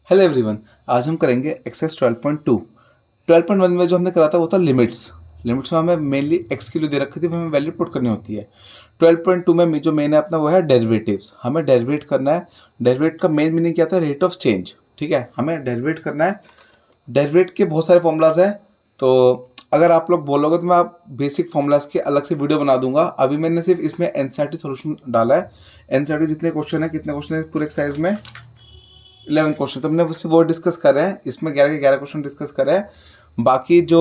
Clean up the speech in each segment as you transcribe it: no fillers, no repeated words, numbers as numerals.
Hello everyone. आज हम करेंगे एक्सरसाइज 12.2। 12.1 में जो हमने करा था वो था लिमिट्स। लिमिट्स में हमें मेनली एक्स की वैल्यू दे रखी थी, हमें वैल्यू पुट करनी होती है। 12.2 में जो मेन है अपना वो है डेरिवेटिव्स। हमें डेरिवेट करना है। डेरिवेट का मेन मीनिंग क्या था? Rate of change. ठीक है, हमें डेरिवेट करना है। डेरिवेट के बहुत सारे फॉर्मूलाज हैं, तो अगर आप लोग बोलोगे तो मैं आप बेसिक फॉर्मूलाज की अलग से वीडियो बना दूंगा। अभी मैंने सिर्फ इसमें एनसीईआरटी सॉल्यूशन डाला है। एनसीईआरटी जितने क्वेश्चन है, कितने क्वेश्चन है पूरे एक्सरसाइज में? 11 क्वेश्चन। तो हमने उससे वो डिस्कस कर रहे हैं, इसमें 11 के 11 क्वेश्चन डिस्कस कर रहे हैं। बाकी जो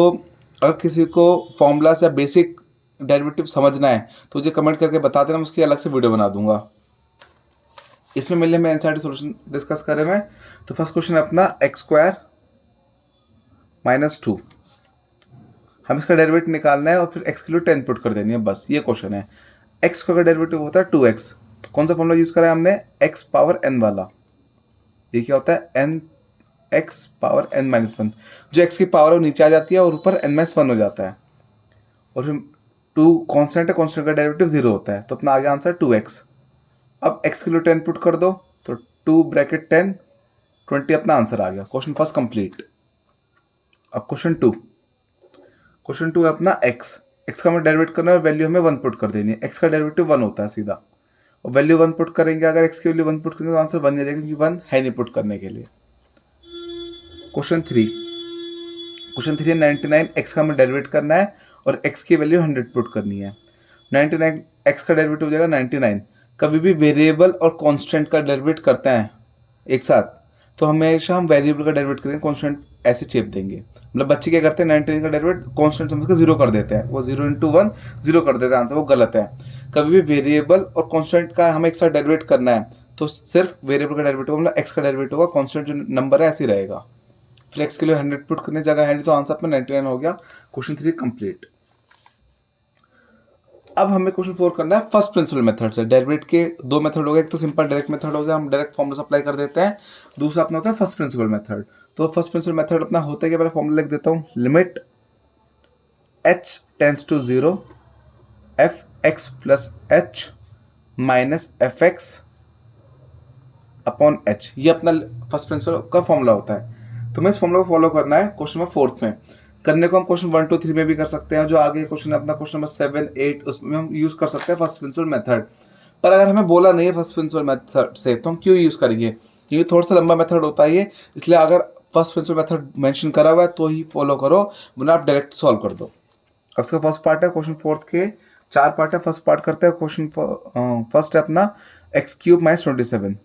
अगर किसी को फॉर्मूलाज या बेसिक डेरिवेटिव समझना है तो मुझे कमेंट करके बता देना, मैं उसकी अलग से वीडियो बना दूंगा। इसमें मिलने में एनसीईआरटी सॉल्यूशन डिस्कस कर रहे हैं। तो फर्स्ट क्वेश्चन है अपना एक्स स्क्वायर माइनस 2। हम इसका डेरिवेटिव निकालना है और फिर एक्स की वैल्यू 10 पुट कर देनी है, बस ये क्वेश्चन है। एक्स का डेरिवेटिव होता है 2x। कौन सा फॉर्मूला यूज करा है हमने? एक्स पावर n वाला। ये क्या होता है? n x power n minus 1। जो x की पावर है वो नीचे आ जाती है और ऊपर n माइनस 1 हो जाता है। और फिर 2 कांस्टेंट है, कांस्टेंट का डेरिवेटिव 0 होता है, तो अपना आगे आंसर 2x। अब x के लिए 10 पुट कर दो तो 2 ब्रैकेट 10 20 अपना आंसर आ गया। Question first complete. अब क्वेश्चन टू है अपना x का हमें डेरिवेट करना है और वैल्यू हमें 1 पुट कर देनी है। x का डेरिवेटिव 1 होता है सीधा, और वैल्यू 1 पुट करेंगे। अगर x की वैल्यू 1 पुट करेंगे तो आंसर 1 आ जाएगा, क्योंकि 1 है नहीं पुट करने के लिए। क्वेश्चन थ्री है 99। एक्स का हमें डेरिवेट करना है और एक्स की वैल्यू 100 पुट करनी है। 99 एक्स का डेरिवेटिव हो जाएगा 99। कभी भी वेरिएबल और कांस्टेंट का डेरिवेट करते हैं एक साथ तो हमेशा हम वेरिएबल का डेरिवेट करेंगे, कांस्टेंट ऐसे चेप देंगे। मतलब बच्चे क्या करते हैं, 99 का डेरिवेट कांस्टेंट समझ कर 0 कर देते हैं, वो 0 इंटू 1 0 कर देते हैं, आंसर वो गलत है। कभी भी वेरिएबल और कांस्टेंट का हमें एक साथ डेरिवेट करना है तो सिर्फ वेरिएबल का डेरिवेटिव मतलब एक्स का डेरिवेटिव होगा, कांस्टेंट जो नंबर है ऐसे ही रहेगा। फिर एक्स के लिए 100 पुट करने जगह है नहीं, तो आंसर अपना 99 हो गया। Question 3 complete. अब हमें क्वेश्चन 4 करना है फर्स्ट प्रिंसिपल मेथड से। डेरिवेट के दो मेथड हो गए, एक तो सिंपल डायरेक्ट मेथड हो गया, हम डायरेक्ट फॉर्मूला अप्लाई कर देते हैं। दूसरा अपना होता है फर्स्ट प्रिंसिपल मेथड। तो फर्स्ट प्रिंसिपल मेथड अपना होता है कि पहले फॉर्मूला लिख देता हूँ। Limit h tends to 0 f x plus h minus f x upon h, ये अपना फर्स्ट प्रिंसिपल का फॉर्मूला होता है। तो मैं इस फॉर्मूला को फॉलो करना है क्वेश्चन नंबर 4 में। करने को हम क्वेश्चन 1 2 3 में भी कर सकते हैं, जो आगे क्वेश्चन है अपना क्वेश्चन नंबर 7 8 उसमें हम यूज कर सकते हैं फर्स्ट प्रिंसिपल मेथड। पर अगर हमें बोला नहीं है फर्स्ट प्रिंसिपल मेथड से तो हम क्यों यूज करेंगे? क्योंकि थोड़ा सा लंबा मेथड होता है ये, इसलिए अगर फर्स्ट प्रिंसिपल मेथड मेंशन करा हुआ है तो ही फॉलो करो, वरना आप डायरेक्ट सॉल्व कर दो। अब इसका फर्स्ट पार्ट है क्वेश्चन 4 के 4 पार्ट है। फर्स्ट पार्ट करते हैं। क्वेश्चन फर्स्ट है अपना एक्स क्यूब माइनस 27।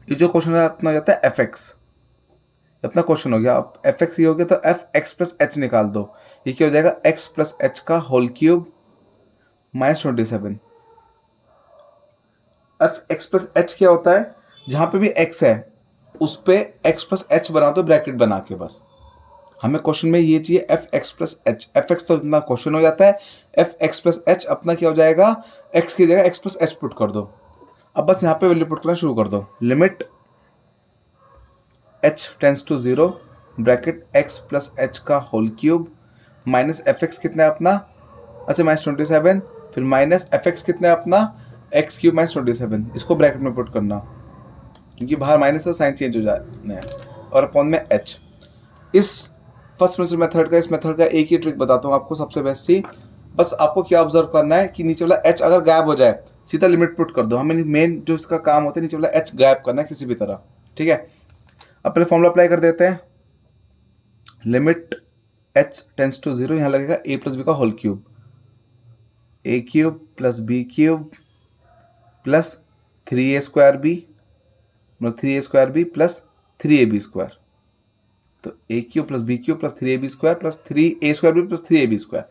ये जो क्वेश्चन है अपना हो जाता है एफ एक्स। अपना क्वेश्चन हो गया। अब एफ एक्स ये हो गया तो एफ एक्स प्लस एच निकाल दो। ये क्या हो जाएगा? एक्स प्लस एच का whole cube minus 27। F x plus h क्या होता है? जहां पे भी एक्स है उस पे एक्स प्लस एच बना दो ब्रैकेट बना के, बस। हमें क्वेश्चन में ये चाहिए F x plus H. F x तो इतना क्वेश्चन हो जाता है। एफ एक्स प्लस एच अपना क्या हो जाएगा? एक्स की जगह एक्स प्लस एच पुट कर दो। अब बस यहाँ पे वैल्यू पुट करना शुरू कर दो। Limit h tends to 0 bracket x plus h का whole cube minus f x कितना है अपना? अच्छा माइनस 27। फिर माइनस एफ एक्स कितना है अपना? X cube minus 27। इसको ब्रैकेट में पुट करना, क्योंकि बाहर माइनस से साइन चेंज हो जाना है, और अपॉन में h। इस फर्स्ट प्रिंसिपल मेथड का, इस मेथड का एक ही ट्रिक बताता हूँ आपको, सबसे बेस्ट सी। बस आपको क्या ऑब्जर्व करना है कि नीचे वाला h अगर गायब हो जाए सीधा लिमिट पुट कर दो। हमें मेन जो इसका काम होता है नीचे वाला h गायब करना है किसी भी तरह, ठीक है। अब पहले फॉर्मूला अप्लाई कर देते हैं। लिमिट h टेंस टू 0, यहाँ लगेगा a प्लस बी का whole cube, a cube plus b cube plus 3a square b, मतलब 3a square b plus 3ab square. तो a cube plus b cube plus 3ab square plus 3a square b plus 3ab square.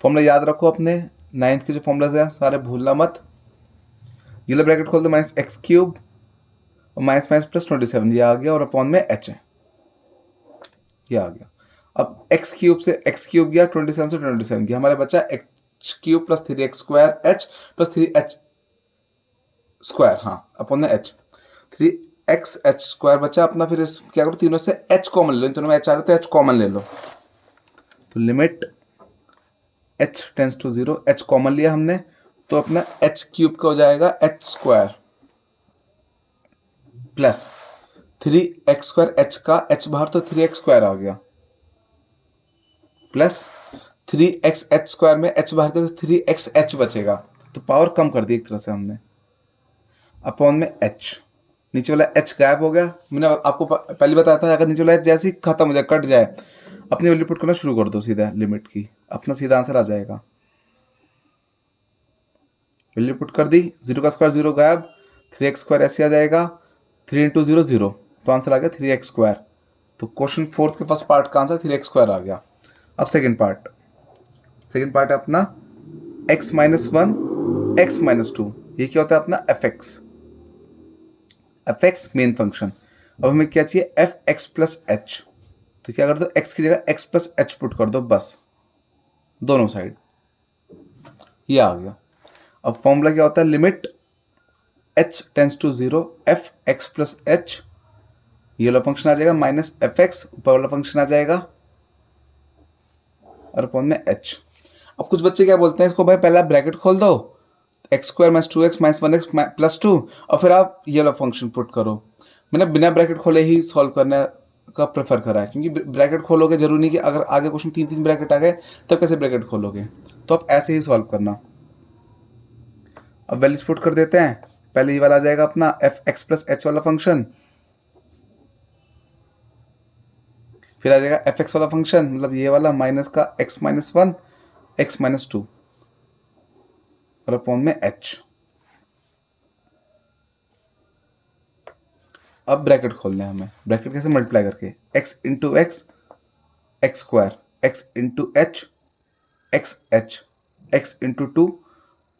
Formula याद रखो अपने 9th के जो formulas हैं सारे भूलना मत। ये ब्रैकेट खोल दो, माइनस एक्स क्यूब और माइनस माइनस प्लस 27, ये आ गया, और अपॉन में एच है, ये आ गया। अब एक्स क्यूब से एक्स क्यूब गया, 27 से 27 गया, हमारे बचा x cube plus 3x square H plus 3h square, हाँ अपॉन में एच। 3x एच स्क्वायर बचा अपना। फिर इस क्या करो, तीनों से h कॉमन ले लो, इन तीनों में h आ रहा है तो h कॉमन ले लो। तो limit h tends to 0, h common लिया हमने, तो अपना h क्यूब का हो जाएगा h square plus 3x² h का h बाहर तो 3x² आ गया, प्लस 3x(h²) में h बाहर का तो 3xh बचेगा, तो पावर कम कर दी एक तरह से हमने, अपॉन में h, नीचे वाला h गायब हो गया। मैंने आपको पहले बताया था अगर नीचे वाला h जैसे ही खत्म हो जाए, कट जाए, अपनी वैल्यू पुट करना शुरू कर दो सीधा लिमिट की, अपना सीधा आंसर आ जाएगा। वैल्यू पुट कर दी, 0 का स्क्वायर 0 गायब, 3x² ऐसे आ जाएगा, 3 × 0 0, तो आंसर आ गया 3x²। तो क्वेश्चन 4 के फर्स्ट पार्ट का आंसर 3x² आ गया। अब सेकंड पार्ट है अपना x - 1 x - 2, ये क्या होता है अपना fx मेन फंक्शन। अब हमें क्या चाहिए fx + h, तो क्या कर दो x की जगह x + h पुट कर दो, बस दोनों साइड, ये आ गया। अब फॉर्मूला क्या होता है, limit h tends to 0 fx + h, ये वाला फंक्शन आ जाएगा, माइनस fx ऊपर वाला फंक्शन आ जाएगा, और अपॉन में h। अब कुछ बच्चे क्या बोलते हैं इसको, भाई पहले आप ब्रैकेट खोल दो, x² - 2x - 1x + 2, और फिर आप ये वाला फंक्शन पुट करो। मैंने बिना ब्रैकेट खोले ही सॉल्व करने का प्रेफर करा है, क्योंकि ब्रैकेट खोलोगे जरूरी नहीं कि अगर आगे क्वेश्चन 3 ब्रैकेट आ गए तब कैसे ब्रैकेट खोलोगे, तो आप ऐसे ही सॉल्व करना। अब वैल्यूज पुट कर देते हैं, पहले ये वाला आ जाएगा अपना fx + h वाला फंक्शन, फिर आ जाएगा fx वाला फंक्शन, मतलब ये वाला माइनस का x - 1 x - 2, और अपॉन में h। अब ब्रैकेट खोलना है हमें, ब्रैकेट कैसे मल्टीप्लाई करके, x × x x², x × h xh, x × 2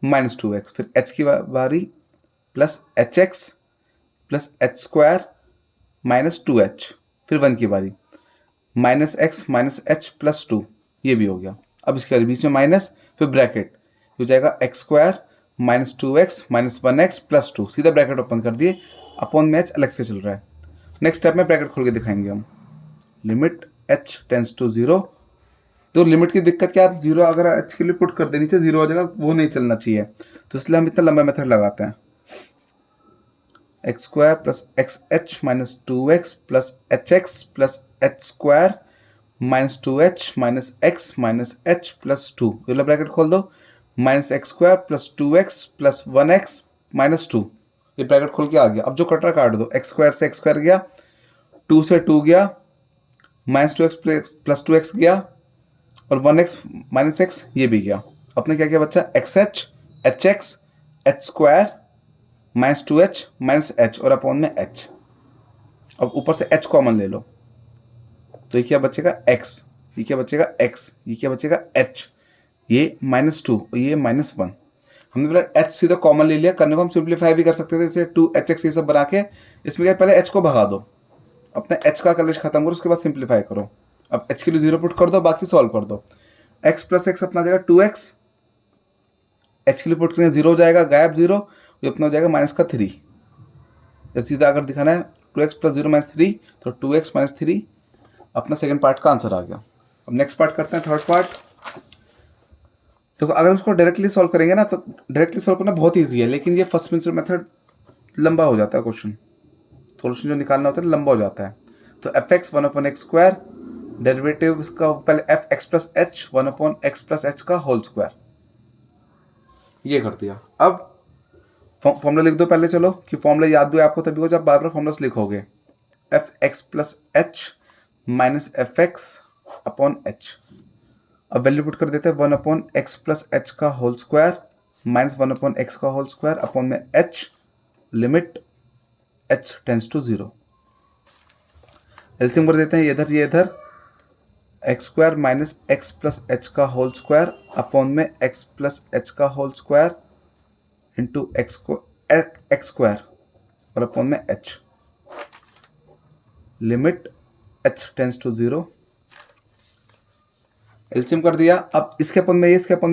-2x, फिर h की बारी plus hx plus h² -2h, फिर 1 की बारी -x -h + 2, ये भी हो गया। अब इसके बीच में माइनस, फिर ब्रैकेट हो जाएगा x² -2x -1x + 2, सीधा ब्रैकेट ओपन कर दिए, अपॉन में h अलग से चल रहा है। नेक्स्ट स्टेप में ब्रैकेट खोल के दिखाएंगे हम, लिमिट h टेंड्स टू 0, तो लिमिट की दिक्कत क्या, आप 0 अगर h के लिए पुट कर दे नीचे 0 हो जाएगा, वो नहीं चलना चाहिए, तो इसलिए हम इतना लंबा मेथड लगाते हैं, x² + xh - 2x + hx + h² -2h -x -h + 2, ये ब्रैकेट खोल दो, -x² + 2x + 1x -2, ये ब्रैकेट खोल के आ गया। अब जो कटर काट दो, x² से x² गया, 2 से 2 गया, -2x + 2x गया, और 1x -x ये भी गया। अपने क्या किया बच्चा, xh hx h² -2h -h, और अपॉन में h। अब ऊपर से h कॉमन ले लो, तो ये क्या बचेगा x, ये क्या बचेगा x, ये क्या बचेगा h, ये -2 और ये -1। हमने बोला h सीधा कॉमन ले लिया, करने को हम सिंप्लीफाई भी कर सकते थे, जैसे 2hx ये सब बना के, इसमें क्या पहले h को भगा दो, अपने h का कलेश खत्म करो, उसके बाद सिंप्लीफाई करो। अब h के लिए 0 पुट कर दो, बाकी सॉल्व कर दो, x + x अपना जाएगा 2x, h के लिए पुट करेंगे 0 हो जाएगा, गायब 0, ये अपना हो जाएगा -3। सीधा अगर दिखाना है 2x + 0 -3, तो 2x - 3 अपना सेकंड पार्ट का आंसर आ गया। अब नेक्स्ट पार्ट करते हैं, थर्ड पार्ट। तो अगर उसको डायरेक्टली सॉल्व करेंगे ना, तो डायरेक्टली सॉल्व करना बहुत ईजी है, लेकिन ये फर्स्ट प्रिंसिपल मेथड लंबा हो जाता है, क्वेश्चन सोल्यूशन जो निकालना होता है लंबा हो जाता है। तो fx 1/x², डेरिवेटिव इसका पहले fx + h 1/x + h का होल स्क्वायर, ये कर दिया। अब फॉर्मूला लिख दो पहले, चलो कि फॉर्मूला याद भी आपको तभी हो जब बार बार फॉर्मूलास लिखोगे, fx + h -fx/h। अब वैल्यू पुट कर देते हैं, 1/x + h का होल स्क्वायर -1/x का होल स्क्वायर, अपॉन में h, limit h tends to 0। LCM कर देते हैं, ये इधर x² - x + h का होल स्क्वायर, अपॉन में x + h का होल स्क्वायर इंटू x², और अपॉन में h, limit h tends to 0। LCM कर दिया। अब इसके अपन में h के अपन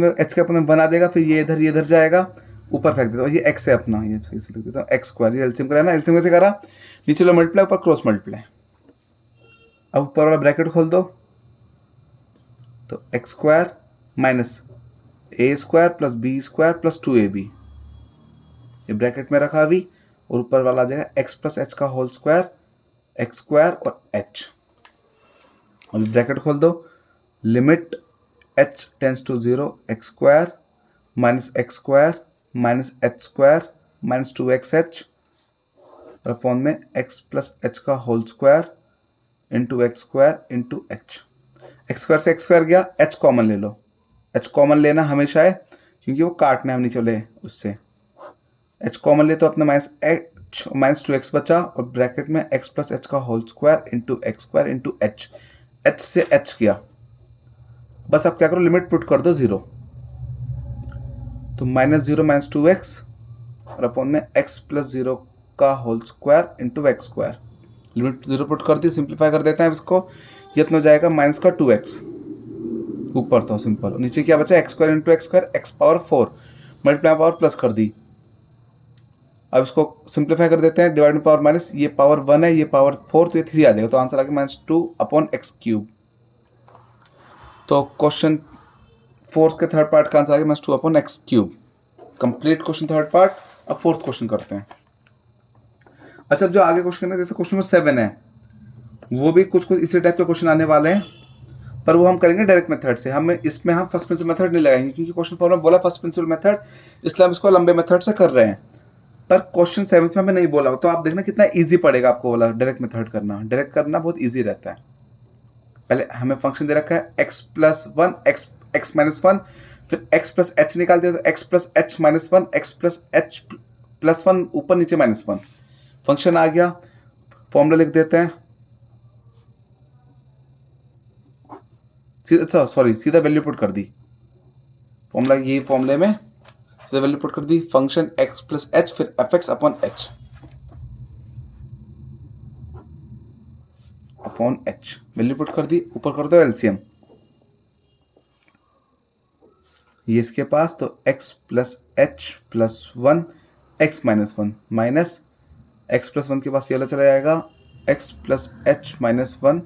में 1 आ जाएगा, फिर ये इधर जाएगा, ऊपर फेंक देता हूँ, ये x है अपना, ये सही से लिख देता हूँ, x², ये एलसीएम करा ना, एलसीएम कैसे करा, नीचे वाला मल्टीप्लाई, ऊपर क्रॉस मल्टीप्लाई। अब ऊपर वाला ब्रैकेट खोल दो, तो x² - a² + b² + 2ab, ये ब्रैकेट में रखा अभी, और ऊपर वाला आ जाएगा x + h का होल स्क्वायर एक्स स्क्वायर और एच। अभी ब्रैकेट खोल दो, limit h tends to 0 x square minus x square minus h square minus 2xh और अपॉन में x प्लस एच का whole square into x square into h. X square से x square गया, h कॉमन ले लो, h common लेना हमेशा है क्योंकि वो काटना है, हम नहीं चले उससे। h कॉमन ले तो अपना माइनस एच माइनस 2x बचा और ब्रैकेट में x प्लस एच का whole square into x square into h. h से h गया, बस आप क्या करो लिमिट पुट कर दो 0, तो -0 माइनस 2x और अपॉन में x प्लस 0 का whole square into x square. Limit 0 put कर दी, सिंप्लीफाई कर देते हैं इसको, ये इतना हो जाएगा माइनस का 2x ऊपर तो सिंपल, नीचे क्या बचा x square into x square x power 4 multiply power plus कर दी। अब इसको सिंप्लीफाई कर देते हैं, डिवाइड में पावर माइनस, ये पावर 1 है ये पावर 4 तो ये 3 आ जाएगा, तो आंसर आ गया -2 अपॉन एक्स क्यूब। तो क्वेश्चन फोर्थ के थर्ड पार्ट का आंसर आ गया -2 upon x cube. Complete question third part. अब फोर्थ क्वेश्चन करते हैं। अच्छा, जो आगे क्वेश्चन है जैसे क्वेश्चन नंबर 7 है, वो भी कुछ कुछ इसी टाइप के क्वेश्चन आने वाले हैं, पर वो हम करेंगे डायरेक्ट मेथड से। हम इसमें हम फर्स्ट प्रिंसिपल मेथड नहीं लगाएंगे क्योंकि क्वेश्चन 4 में बोला फर्स्ट प्रिंसिपल मेथड, इसलिए हम इसको लंबे मेथड से कर रहे हैं। पर क्वेश्चन 7 में हमें नहीं बोला, तो आप देखना कितना इजी पड़ेगा आपको बोला डायरेक्ट मेथड करना। डायरेक्ट करना बहुत ईजी रहता है। पहले हमें फंक्शन दे रखा है x प्लस 1 x माइनस 1, फिर x प्लस एच निकाल दिया तो x plus h minus 1 x plus h plus 1 ऊपर नीचे -1 फंक्शन आ गया। फॉर्मूला लिख देते हैं, अच्छा सॉरी सीधा वैल्यू पुट कर दी, फॉर्मूला ये फॉर्मूले में सीधा वैल्यू पुट कर दी, फंक्शन x प्लस एच फिर F x upon H value put कर दी, ऊपर कर दो एलसीएम, ये इसके पास तो x plus h plus 1 x minus 1 minus x plus 1 के पास ये वाला चला जाएगा x plus h minus 1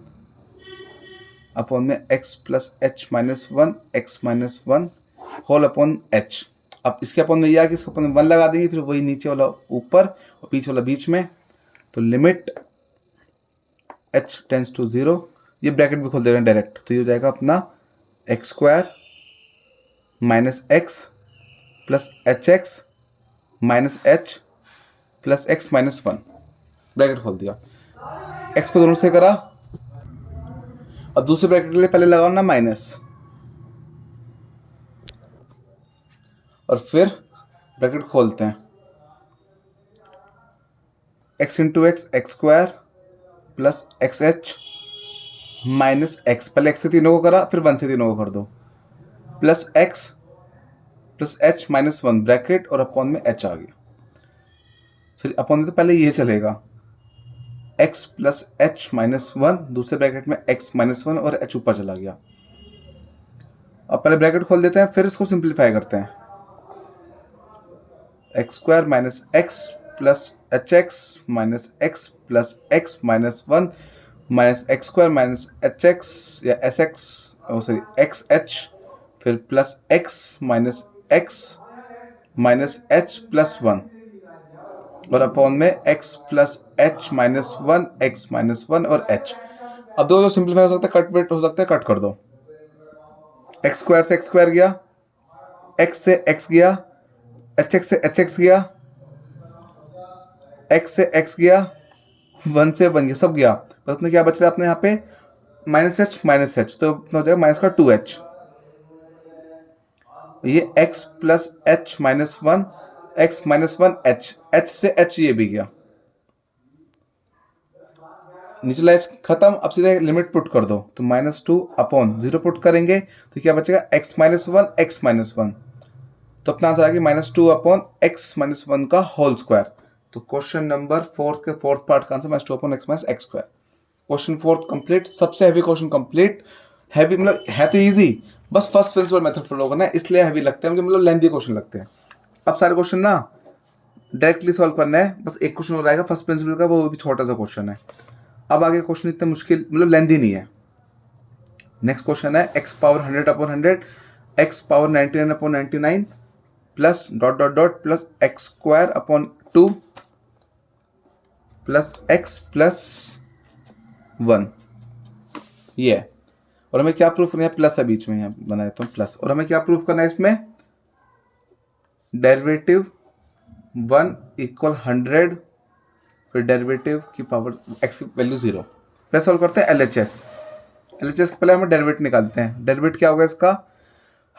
upon में x plus h minus 1 x minus 1 whole upon h. अब इसके अपॉन में ये आ कि इसके अपॉन में 1 लगा देंगे, फिर वही नीचे वाला ऊपर और पीछे वाला बीच में, तो लिमिट h टेंस टू 0, ये ब्रैकेट भी खोल दे रहे हैं डायरेक्ट, तो ये हो जाएगा अपना x square minus x plus h x minus h plus x minus 1, bracket खोल दिया, x को दोनों से करा। अब दूसरे ब्रैकेट के लिए पहले लगाओ ना माइनस, और फिर ब्रैकेट खोलते हैं, x into x x square plus x H minus x, पहले x से तीनों को करा फिर 1 से तीनों को कर दो, plus x plus h minus 1 bracket और अपॉन में h आ गया। फिर अपॉन में तो पहले ये चलेगा x प्लस एच माइनस 1, दूसरे ब्रैकेट में x माइनस 1 और h ऊपर चला गया। अब पहले ब्रैकेट खोल देते हैं फिर इसको सिंप्लीफाई करते हैं, x square minus x plus h x minus x plus x minus 1 minus x square minus h x या s x sorry x h फिर plus x minus h plus 1 और अपॉन में x plus h minus 1 x minus 1 और h। अब दो जो simplify हो सकता है, कट वेट हो सकता है, कट कर दो, एक्स स्क्वायर से एक्स स्क्वायर गया, x से x गया, एच एक्स से एच एक्स गया, x से x गया, 1 से 1 गया, सब गया, बस अपने क्या बच रहा है अपने यहाँ पे माइनस एच, तो हो जाएगा माइनस का 2h, ये x plus h minus 1 x minus 1 h से h ये भी गया, निचला h खत्म। अब सीधे लिमिट पुट कर दो, तो -2 अपॉन 0 पुट करेंगे तो क्या बचेगा x माइनस 1 एक्स माइनस 1, तो अपना आंसर आ गया -2 अपॉन एक्स माइनस 1 का होल स्क्वायर। तो क्वेश्चन नंबर फोर्थ पार्ट का answer -2 upon x minus x square. Question fourth complete, सबसे हैवी क्वेश्चन कंप्लीट। हैवी मतलब है तो इजी, बस फर्स्ट प्रिंसिपल मेथड फॉलो करना है, इसलिए हैवी लगते हैं मुझे, मतलब लेंथी क्वेश्चन लगते हैं। अब सारे क्वेश्चन ना डायरेक्टली सॉल्व करना है, बस एक क्वेश्चन हो जाएगा फर्स्ट प्रिंसिपल का, वो भी छोटा सा क्वेश्चन है। अब आगे क्वेश्चन इतना मुश्किल मतलब लेंथी नहीं है। नेक्स्ट क्वेश्चन है x power 100 upon 100 x power 99 upon 99 plus dot dot dot plus x square upon 2 plus x plus 1, ये है। और हमें क्या प्रूफ करना है, प्लस है बीच में, यहाँ बनाया तो प्लस। और हमें क्या प्रूफ करना है इसमें, डेरिवेटिव 1 इक्वल 100, फिर डेरिवेटिव की पावर x की वैल्यू 0। प्लस सॉल्व करते हैं LHS। LHS के पहले हमें डेरिवेटिव निकालते हैं। डेरिवेटिव क्या होगा इसका,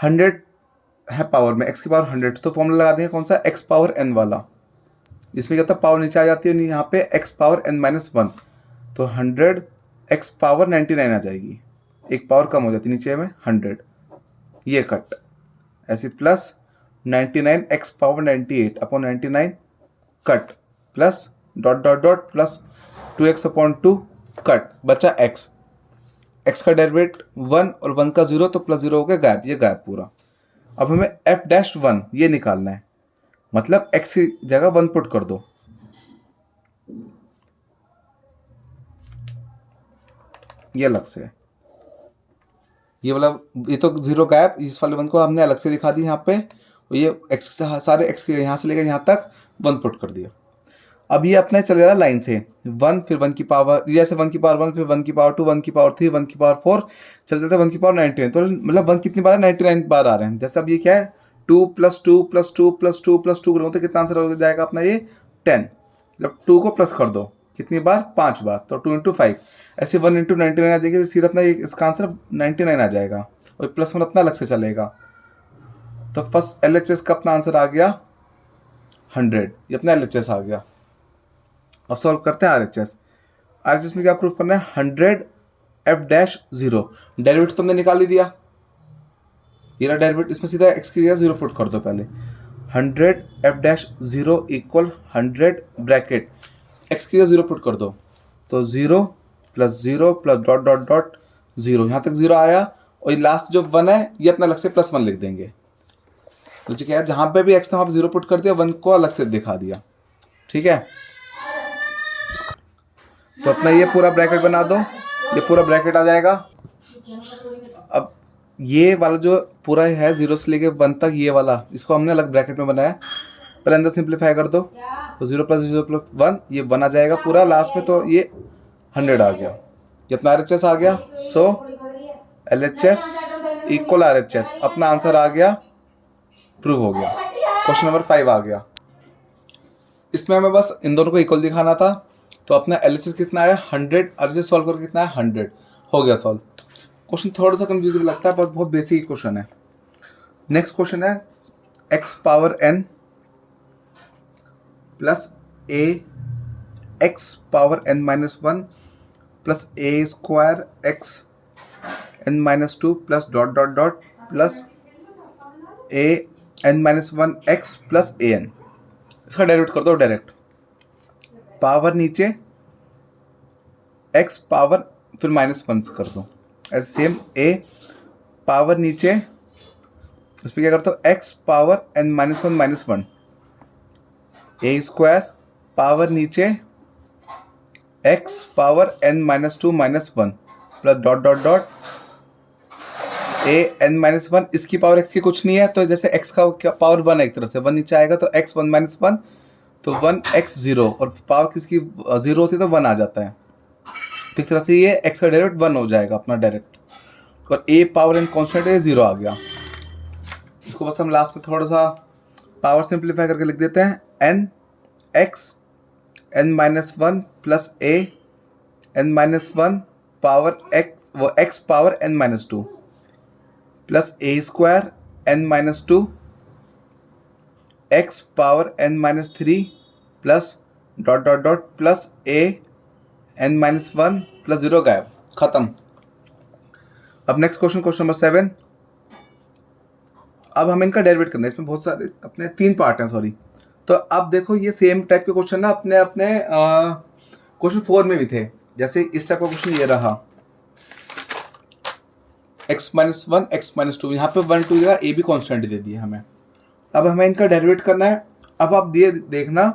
100 है पावर में, x की पावर 100, तो फॉर्मूला लगा देंगे कौन सा, x पावर n वाला, जिसमें क्या होता है पावर नीचे आ जाती है, यहाँ पे x पावर n-1, तो 100 x पावर 99 आ जाएगी, एक पावर कम हो जाती है नीचे में 100, ये कट ऐसे, plus 99 x power 98 upon 99 cut, plus dot dot dot plus 2x upon 2 cut, बचा x। x का डेरिवेटिव 1 और 1 का 0, तो प्लस 0 हो गया गायब, ये गायब पूरा। अब हमें f-1 ये निकालना है, मतलब x की जगह 1 पुट कर दो, ये अलग से है, ये वाला, ये तो 0 गायब, इस वाले 1 को हमने अलग से दिखा दी यहाँ पे, और ये x सारे x के यहाँ से लेकर यहाँ तक 1 पुट कर दिया। अब ये अपने चल रहा लाइन से 1, फिर 1 की पावर, जैसे 1 की पावर 1, फिर 1 की पावर 2, 1 की पावर 3, 1 की पावर 4, चल जाता है 1 की पावर 99, तो मतलब 1 कितनी बार है, 99 बार आ रहे हैं। जैसे अब ये क्या है, 2 प्लस 2 प्लस 2 प्लस 2 प्लस 2 करोगे तो कितना आंसर हो जाएगा अपना, ये 10। जब 2 को प्लस कर दो कितनी बार, 5 बार, तो 2 × 5, ऐसे 1 × 99 आ जाएगी, तो सीधा अपना इसका आंसर 99 आ जाएगा, और प्लस 1 अपना अलग से चलेगा। तो फर्स्ट LHS का अपना आंसर आ गया 100, ये अपना LHS आ गया। अब सॉल्व करते हैं RHS में क्या प्रूफ करना है, 100 f-0, डेरिवेटिव तुमने निकाल ही दिया, ये रहा डेरिवेटिव, इसमें सीधा x की जगह 0 पुट कर दो पहले, 100 f-0 इक्वल 100 ब्रैकेट x की जगह 0 पुट कर दो, तो 0 plus 0 plus dot dot dot 0, यहाँ तक 0 आया, और ये लास्ट जो 1 है ये अपना अलग से +1 लिख देंगे। तो क्या है, जहाँ पे भी x था वहाँ पे 0 पुट कर दिया, 1 को अलग से दिखा दिया, ठीक है। तो अपना ये पूरा ब्रैकेट बना दो, ये पूरा ब्रैकेट आ जाएगा। अब ये वाला जो पूरा है 0 से लेके 1 तक, ये वाला इसको हमने अलग ब्रैकेट में बनाया, पहले अंदर सिंप्लीफाई कर दो, तो 0 प्लस 0 प्लस 1, ये 1 आ जाएगा पूरा लास्ट में, तो ये 100 आ गया, ये अपना RHS आ गया। सो LHS इक्वल RHS, अपना आंसर आ गया, प्रूव हो गया। क्वेश्चन नंबर 5 आ गया। इसमें हमें बस इन दोनों को इक्वल दिखाना था, तो अपना LHS कितना है 100, RHS सॉल्व करके कितना है 100, हो गया सॉल्व। क्वेश्चन थोड़ा सा कंफ्यूजिंग लगता है पर बहुत बेसिक क्वेश्चन है। नेक्स्ट क्वेश्चन है x power n plus a x power n-1 plus a square x n-2 plus dot dot dot plus a n-1 x plus an, इसका डेरिवेटिव कर दो डायरेक्ट, पावर नीचे x पावर फिर -1 से कर दो, ऐसे सेम a पावर नीचे, इस पर क्या करते हो, x power n-1 a square power नीचे x power n-2 -1 plus dot dot dot a n-1, इसकी पावर x की कुछ नहीं है, तो जैसे x का पावर 1 है, एक तरह से 1 नीचे आएगा, तो x 1-1, तो 1x 0, और पावर किसकी 0 होती है तो 1 आ जाता है, तो एक तरह से ये x का डेरिवेटिव 1 हो जाएगा अपना डायरेक्ट, और a पावर n कॉन्स्टेंट है 0 आ गया। इसको बस हम लास्ट में थोड़ा सा पावर सिंप्लीफाई करके लिख देते हैं, n x n-1 plus a n-1 power x, वो x power n-2 plus a square n-2 x power n-3 plus dot dot dot plus a n-1 plus 0 गायब, खत्म। अब नेक्स्ट क्वेश्चन नंबर 7। अब हमें इनका डेरिवेट करना है, इसमें बहुत सारे अपने 3 पार्ट हैं, सॉरी। तो अब देखो ये सेम टाइप के क्वेश्चन ना अपने क्वेश्चन 4 में भी थे, जैसे इस टाइप का क्वेश्चन ये रहा x-1 x-2, यहाँ पे 1 2 जगह a भी कॉन्स्टेंट दे दिए हमें। अब हमें इनका डेरिवेट करना है। अब आप ये देखना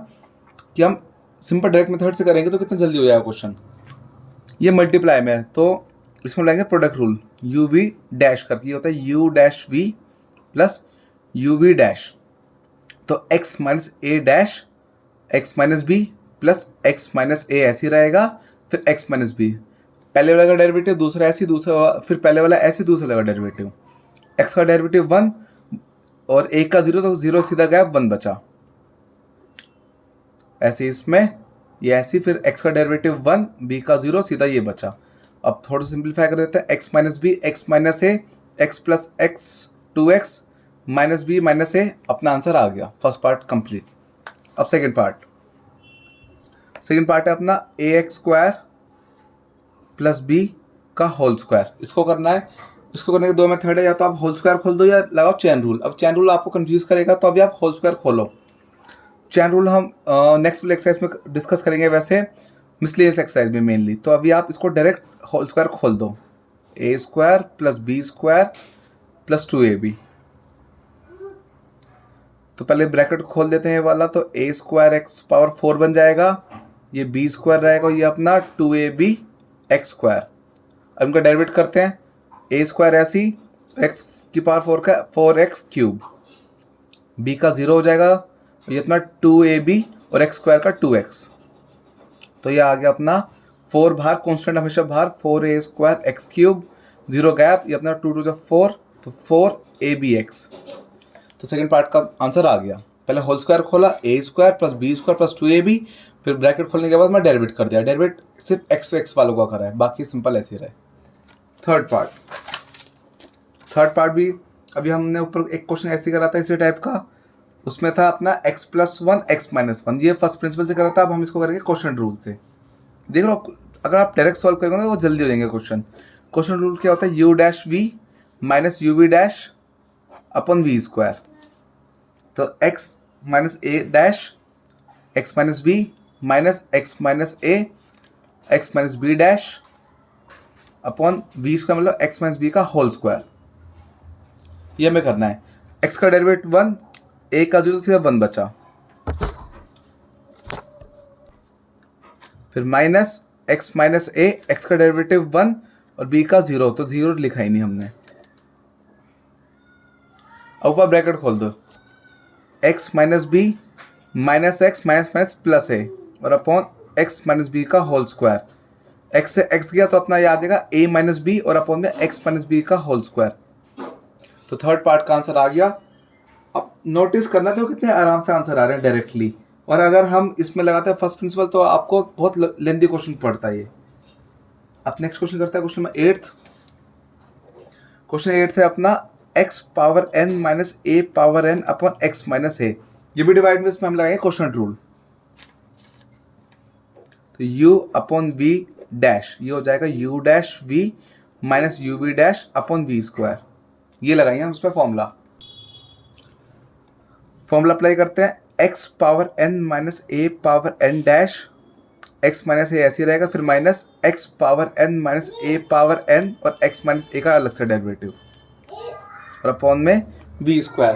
कि हम सिंपल डायरेक्ट मेथड से करेंगे तो कितना जल्दी हो जाएगा क्वेश्चन। ये मल्टीप्लाई में है तो इसमें लाएंगे product rule, u v dash करके, ये होता है u dash v plus u v dash, तो x minus a dash x minus b plus x minus a ऐसे ही रहेगा, फिर x माइनस बी, पहले वाला का डेरिवेटिव, दूसरा ऐसी, दूसरा फिर पहले वाला ऐसी, दूसरे वाला का डेरिवेटिव। एक्स का डेरिवेटिव 1 और एक का 0, तो 0 सीधा गया, 1 बचा। ऐसे इसमें ये ऐसी, फिर एक्स का डेरिवेटिव 1, बी का 0, सीधा ये बचा। अब थोड़ा सिंप्लीफाई कर देते हैं, x minus b, x minus a, x plus x 2x minus b minus a, अपना आंसर आ गया। First part complete. अब सेकंड पार्ट है अपना a x square plus b का होल स्क्वायर। इसको करना है, इसको करने के दो मेथड है, या तो आप होल स्क्वायर खोल दो या लगाओ चेन रूल। अब चेन रूल आपको कंफ्यूज करेगा, तो अभी आप होल स्क्वायर खोलो। चेन रूल हम नेक्स्ट वाले एक्सरसाइज में डिस्कस करेंगे, वैसे मिसलेनियस एक्सरसाइज में मेनली। तो अभी आप इसको डायरेक्ट होल स्क्वायर खोल दो, a square plus b square plus 2ab। तो पहले ब्रैकेट खोल देते हैं ये वाला, तो ए स्क्वायर एक्स पावर 4 बन जाएगा, ये बी स्क्वायर रहेगा, ये अपना 2ab एक्स स्क्वायर। अब इनका डेरिवेट करते हैं, ए स्क्वायर ऐसी, एक्स की पावर 4 का 4x क्यूब, बी का 0 हो जाएगा, ये अपना 2ab और एक्स स्क्वायर का 2x। तो ये आ गया अपना 4 बाहर, कॉन्स्टेंट हमेशा बाहर, 4a square x cube, 0 gap, ये अपना 2 2 4, तो 4abx। तो सेकंड पार्ट का आंसर आ गया। पहले होल स्क्वायर खोला, a square plus b square plus 2ab, फिर ब्रैकेट खोलने के बाद मैं डेरिवेट कर दिया। डेरिवेट सिर्फ एक्स वालों का करा है, बाकी सिंपल ऐसे ही रहे। थर्ड पार्ट भी अभी हमने ऊपर एक क्वेश्चन ऐसे करा था इसी टाइप का, उसमें था अपना x प्लस 1 x माइनस 1, ये फर्स्ट प्रिंसिपल से करा था। अब हम इसको करेंगे क्वेश्चन रूल से। देख लो, अगर आप डायरेक्ट सॉल्व करेंगे ना वो जल्दी हो जाएंगे क्वेश्चन। क्वेश्चन रूल क्या होता है, u dash v minus u v dash upon v square. तो x minus a dash x minus b minus x minus a x minus b dash upon v square, मतलब x minus b का whole square. ये हमें करना है। x का derivative 1, a का 0, सीधा 1 बचा, फिर minus x minus a, x का डेरिवेटिव 1 और b का 0, तो 0 लिखा ही नहीं हमने। अब ऊपर ब्रैकेट खोल दो, x minus b minus x minus minus plus a और अपॉन x माइनस बी का होल स्क्वायर। x से x गया तो अपना ये आ जाएगा a माइनस बी और अपॉन में x माइनस बी का होल स्क्वायर। तो थर्ड पार्ट का आंसर आ गया। अब नोटिस करना तो कितने आराम से आंसर आ रहे हैं डायरेक्टली, और अगर हम इसमें लगाते हैं फर्स्ट प्रिंसिपल तो आपको बहुत लेंदी क्वेश्चन पड़ता है ये। अब नेक्स्ट क्वेश्चन करता है, क्वेश्चन नंबर 8। क्वेश्चन 8 है अपना x power n minus a power n upon x minus a। ये भी डिवाइड में इसमें हम लगाएंगे क्वेश्चन रूल। तो u अपॉन v डैश, ये हो जाएगा u dash v minus u v dash upon v square. ये लगाएंगे हम इस पर फॉर्मूला अप्लाई करते हैं, x power n minus a power n dash, x minus a ऐसे रहेगा, फिर minus x power n minus a power n और x माइनस a का अलग से डेरिवेटिव, और अपॉन में v स्क्वायर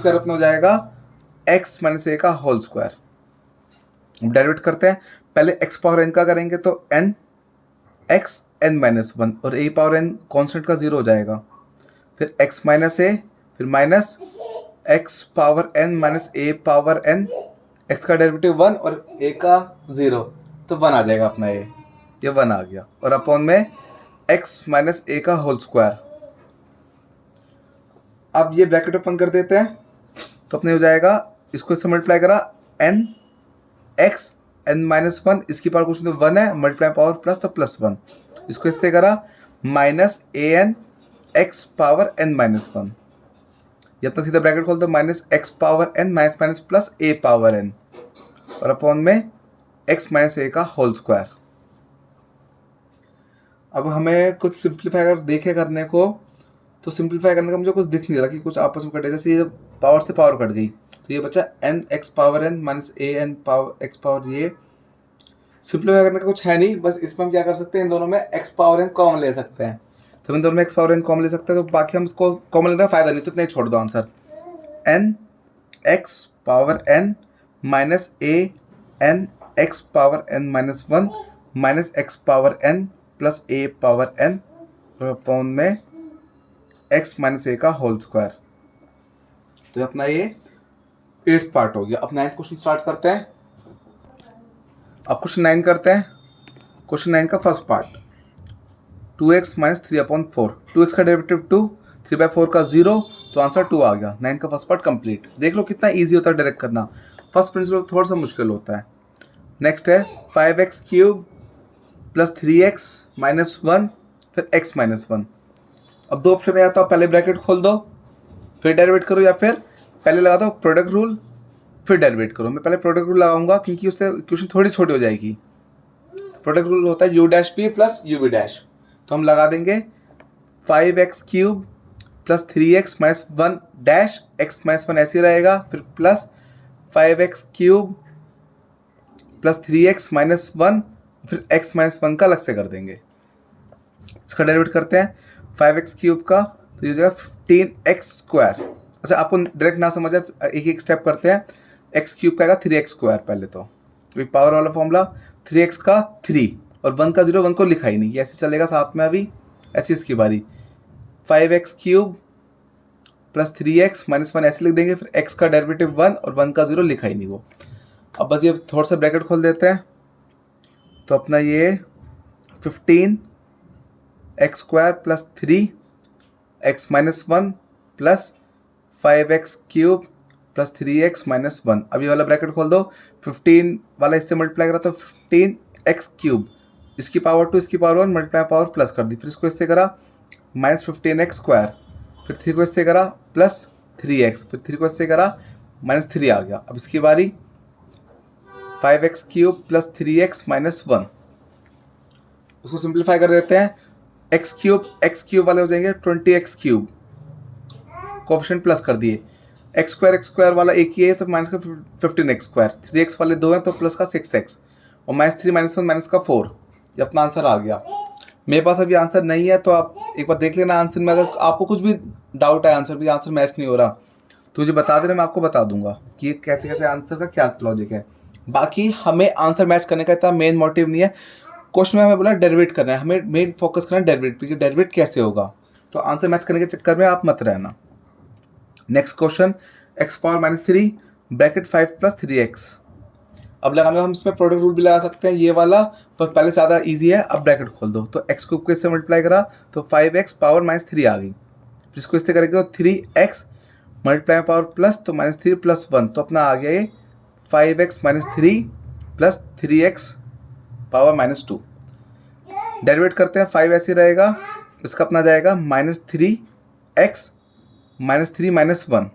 अपना हो जाएगा x माइनस a का होल स्क्वायर। अब डेरिवेट करते हैं, पहले x पावर n का करेंगे तो n x n माइनस 1 और a पावर n कॉन्स्टेंट का 0 हो जाएगा, फिर x माइनस a, फिर minus x power n minus a power n, x का डेरिवेटिव 1 और a का 0, तो 1 आ जाएगा अपना ये 1 आ गया, और अपॉन में x माइनस a का होल स्क्वायर। अब ये ब्रैकेट ओपन कर देते हैं, तो अपने हो जाएगा, इसको इससे मल्टीप्लाई करा n x n माइनस 1, इसकी पावर क्वेश्चन तो 1 है, मल्टीप्लाई पावर प्लस तो प्लस 1, इसको इससे करा minus an x power n minus 1, ये अपना सीधा ब्रैकेट खोल दो, minus x power n minus minus plus a power n और अपॉन में x माइनस a का होल स्क्वायर। अब हमें कुछ सिंप्लीफाई कर देखे करने को, तो सिंप्लीफाई करने का मुझे कुछ दिख नहीं रहा कि कुछ आपस में कटे, जैसे ये पावर से पावर कट गई, तो ये बचा n x power n minus a n power x power, ये सिंप्लीफाई करने का कुछ है नहीं। बस इसमें हम क्या कर सकते हैं, इन दोनों में x पावर n कॉमन ले सकते हैं, तो इन दोनों में x पावर n कॉमन ले सकते हैं, तो बाकी हम इसको कॉमन लेने का फायदा नहीं, तो इतना ही छोड़ दो answer. n x power n minus a n x power n minus 1 minus x power n plus a power n और अपॉन में x माइनस a का होल स्क्वायर। तो अपना ये 8th पार्ट हो गया। अब 9th क्वेश्चन स्टार्ट करते हैं। अब क्वेश्चन 9 करते हैं। क्वेश्चन 9 का first part, 2x minus 3/4, 2x का डेरिवेटिव 2, 3/4 का 0, तो आंसर 2 आ गया। 9 का फर्स्ट पार्ट कंप्लीट। देख लो कितना ईजी होता है डायरेक्ट करना। फर्स्ट प्रिंसिपल थोड़ा सा मुश्किल होता है। नेक्स्ट है 5x³ प्लस 3x माइनस 1 फिर x माइनस 1। अब दो ऑप्शन में आता है, पहले ब्रैकेट खोल दो फिर डेरिवेट करो, या फिर पहले लगा दो प्रोडक्ट रूल फिर डेरिवेट करो। मैं पहले प्रोडक्ट रूल लगाऊंगा क्योंकि उससे इक्वेशन थोड़ी छोटी हो जाएगी। प्रोडक्ट रूल होता है u' प्लस uv', तो हम लगा देंगे 5x³ plus 3x minus 1 dash x minus 1 ऐसे रहेगा, फिर plus 5x³ plus 3x minus 1 फिर x माइनस 1 का अलग से कर देंगे। इसका डेरिवेट करते हैं 5x³ का, तो ये हो जाएगा 15x²। अच्छा, आपको डायरेक्ट ना समझ आए एक एक स्टेप करते हैं। x³ का आएगा 3x²। पहले तो पावर वाला फॉर्मूला 3x का 3 और 1 का 0, 1 को लिखा ही नहीं, ये ऐसे चलेगा साथ में। अभी ऐसी इसकी बारी 5x³ प्लस 3x माइनस 1 ऐसे लिख देंगे, फिर x का डेरिवेटिव 1 और 1 का 0 लिखा ही नहीं वो। अब बस ये थोड़ा सा ब्रैकेट खोल देते हैं, तो अपना ये 15x² plus 3x minus 1 plus 5x³ plus 3x minus 1। अभी वाला ब्रैकेट खोल दो, 15 वाला इससे मल्टीप्लाई करा तो 15x³, इसकी पावर 2 इसकी पावर 1 मल्टीप्लाई पावर प्लस कर दी, फिर इसको इससे करा माइनस 15x², फिर 3 को इससे करा प्लस 3x, फिर 3 को इससे करा माइनस 3 आ गया। अब इसकी बारी 5x³ प्लस 3x माइनस 1, उसको सिंप्लीफाई कर देते हैं। x³ वाले हो जाएंगे 20x³, कोफिशिएंट प्लस कर दिए। x² वाला एक ही है तो माइनस का 15x², 3x वाले दो हैं तो प्लस का 6x, और -3 -1 माइनस का 4। ये अपना आंसर आ गया। मेरे पास अभी आंसर नहीं है, तो आप एक बार देख लेना आंसर में। अगर आपको कुछ भी डाउट है आंसर मैच नहीं हो रहा, तो मुझे बता देना, मैं आपको बता दूंगा कि ये कैसे कैसे आंसर का क्या लॉजिक है। बाकी हमें आंसर मैच करने का इतना मेन मोटिव नहीं है। क्वेश्चन में हमें बोला डेरिवेट करना है, हमें मेन फोकस करना है डेरिवेट, क्योंकि डेरिवेट कैसे होगा, तो आंसर मैच करने के चक्कर में आप मत रहना। Next question x⁻³ bracket 5 plus 3x। अब लगाने हम इसमें प्रोडक्ट रूल भी लगा सकते हैं, ये वाला, पर पहले ज़्यादा इजी है। अब ब्रैकेट खोल दो, तो x³ को इससे मल्टीप्लाई करा तो 5x पावर -3 आ गई, फिर इसको इससे करेंगे तो 3x मल्टीप्लाई पावर प्लस, तो -3 प्लस 1, तो अपना आ गया ये 5x -3 plus 3x power -2। Derivative करते हैं, 5 ऐसे रहेगा, इसका अपना जाएगा -3x -3 -1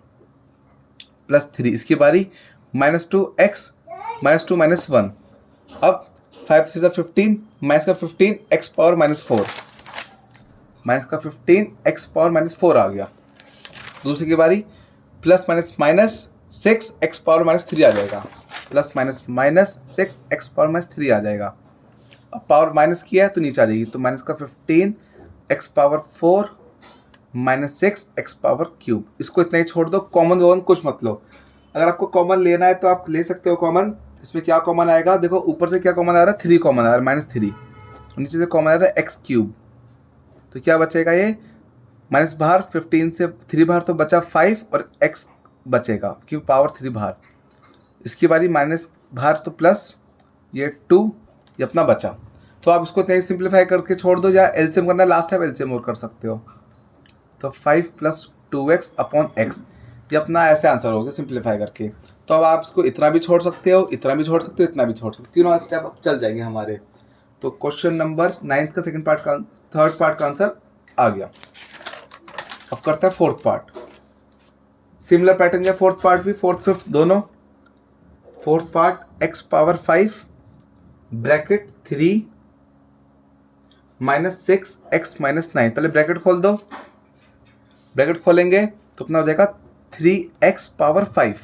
प्लस 3, इसकी बारी -2x -2 -1। अब 5 से 15 माइनस का 15 x पावर -4, माइनस का 15 x पावर -4 आ गया। दूसरी की बारी प्लस माइनस 6 x पावर -3 आ जाएगा, प्लस माइनस 6 x पावर -3 आ जाएगा। अब पावर माइनस किया है तो नीचे आ जाएगी, तो माइनस का 15 x power 4 -6 x power cube. इसको इतना ही छोड़ दो, कॉमन वॉमन कुछ मत लो। अगर आपको कॉमन लेना है तो आप ले सकते हो कॉमन। इसमें क्या कॉमन आएगा, देखो ऊपर से क्या कॉमन आ रहा है, 3 कॉमन आ रहा है, -3, नीचे से कॉमन आ रहा है x³, तो क्या बचेगा ये माइनस बाहर, 15 से 3 बाहर तो बचा 5 और x बचेगा क्योंकि पावर 3 बाहर। इसकी बारी माइनस बाहर तो प्लस ये 2, ये अपना बचा। तो आप इसको इतना ही सिंप्लीफाई करके छोड़ दो, या एलसीएम करना लास्ट टाइम एलसीएम और कर सकते हो, तो 5 + 2x अपॉन x, ये अपना ऐसे आंसर हो गया सिंप्लीफाई करके। तो अब आप इसको इतना भी छोड़ सकते हो, इतना भी छोड़ सकते हो, इतना भी छोड़ सकते हो, तीनों स्टेप अब चल जाएंगे हमारे। तो क्वेश्चन नंबर 9 का सेकंड पार्ट का थर्ड पार्ट का आंसर आ गया। अब करता है फोर्थ पार्ट। सिमिलर पैटर्न है फोर्थ पार्ट भी, फोर्थ फिफ्थ दोनों। Fourth part x power 5 bracket 3 -6 x -9। पहले ब्रैकेट खोल दो, ब्रैकेट खोलेंगे तो अपना हो जाएगा 3x पावर 5,